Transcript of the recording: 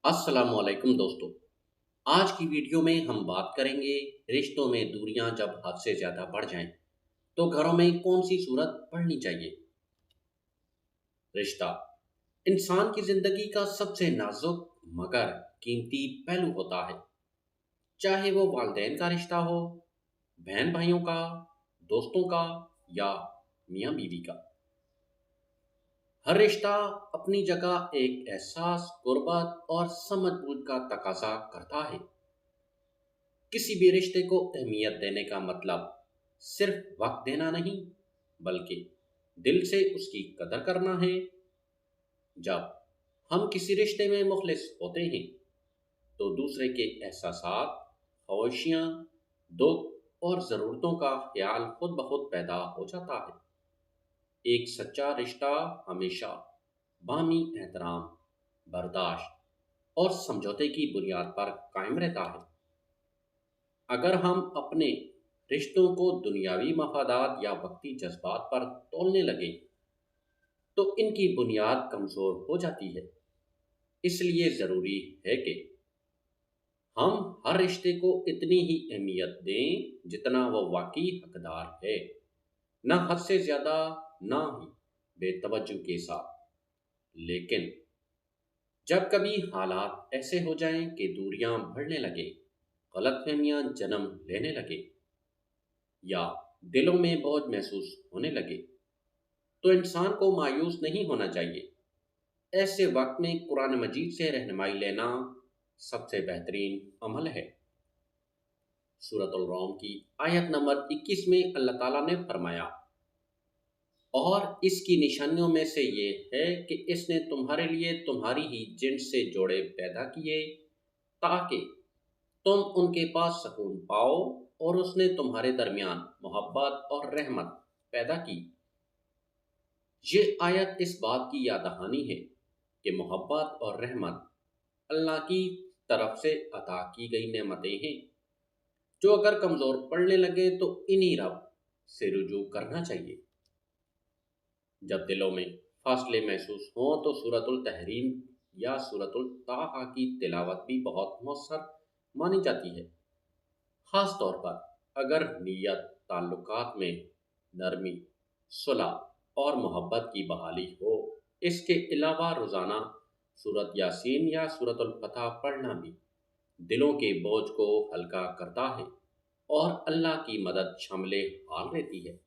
السلام علیکم دوستو، آج کی ویڈیو میں ہم بات کریں گے رشتوں میں دوریاں جب حد سے زیادہ بڑھ جائیں تو گھروں میں کون سی صورت پڑھنی چاہیے۔ رشتہ انسان کی زندگی کا سب سے نازک مگر قیمتی پہلو ہوتا ہے، چاہے وہ والدین کا رشتہ ہو، بہن بھائیوں کا، دوستوں کا یا میاں بیوی کا۔ ہر رشتہ اپنی جگہ ایک احساس، قربت اور سمجھ بوجھ کا تقاضا کرتا ہے۔ کسی بھی رشتے کو اہمیت دینے کا مطلب صرف وقت دینا نہیں، بلکہ دل سے اس کی قدر کرنا ہے۔ جب ہم کسی رشتے میں مخلص ہوتے ہیں تو دوسرے کے احساسات، خواہشیاں، دکھ اور ضرورتوں کا خیال خود بخود پیدا ہو جاتا ہے۔ ایک سچا رشتہ ہمیشہ باہمی احترام، برداشت اور سمجھوتے کی بنیاد پر قائم رہتا ہے۔ اگر ہم اپنے رشتوں کو دنیاوی مفادات یا وقتی جذبات پر تولنے لگیں تو ان کی بنیاد کمزور ہو جاتی ہے۔ اس لیے ضروری ہے کہ ہم ہر رشتے کو اتنی ہی اہمیت دیں جتنا وہ واقعی حقدار ہے، نہ حد سے زیادہ، نہ ہی بے توجہ کے ساتھ۔ لیکن جب کبھی حالات ایسے ہو جائیں کہ دوریاں بڑھنے لگے، غلط فہمیاں جنم لینے لگے یا دلوں میں بوجھ محسوس ہونے لگے تو انسان کو مایوس نہیں ہونا چاہیے۔ ایسے وقت میں قرآن مجید سے رہنمائی لینا سب سے بہترین عمل ہے۔ سورۃ الروم کی آیت نمبر 21 میں اللہ تعالیٰ نے فرمایا، اور اس کی نشانیوں میں سے یہ ہے کہ اس نے تمہارے لیے تمہاری ہی جنس سے جوڑے پیدا کیے تاکہ تم ان کے پاس سکون پاؤ، اور اس نے تمہارے درمیان محبت اور رحمت پیدا کی۔ یہ آیت اس بات کی یاد دہانی ہے کہ محبت اور رحمت اللہ کی طرف سے عطا کی گئی نعمتیں ہیں، جو اگر کمزور پڑنے لگے تو انہی رب سے رجوع کرنا چاہیے۔ جب دلوں میں فاصلے محسوس ہوں تو سورۃ التحریم یا سورۃ الطٰہٰ کی تلاوت بھی بہت مؤثر مانی جاتی ہے، خاص طور پر اگر نیت تعلقات میں نرمی، صلح اور محبت کی بحالی ہو۔ اس کے علاوہ روزانہ سورۃ یاسین یا سورۃ الفتح پڑھنا بھی دلوں کے بوجھ کو ہلکا کرتا ہے اور اللہ کی مدد شامل حال رہتی ہے۔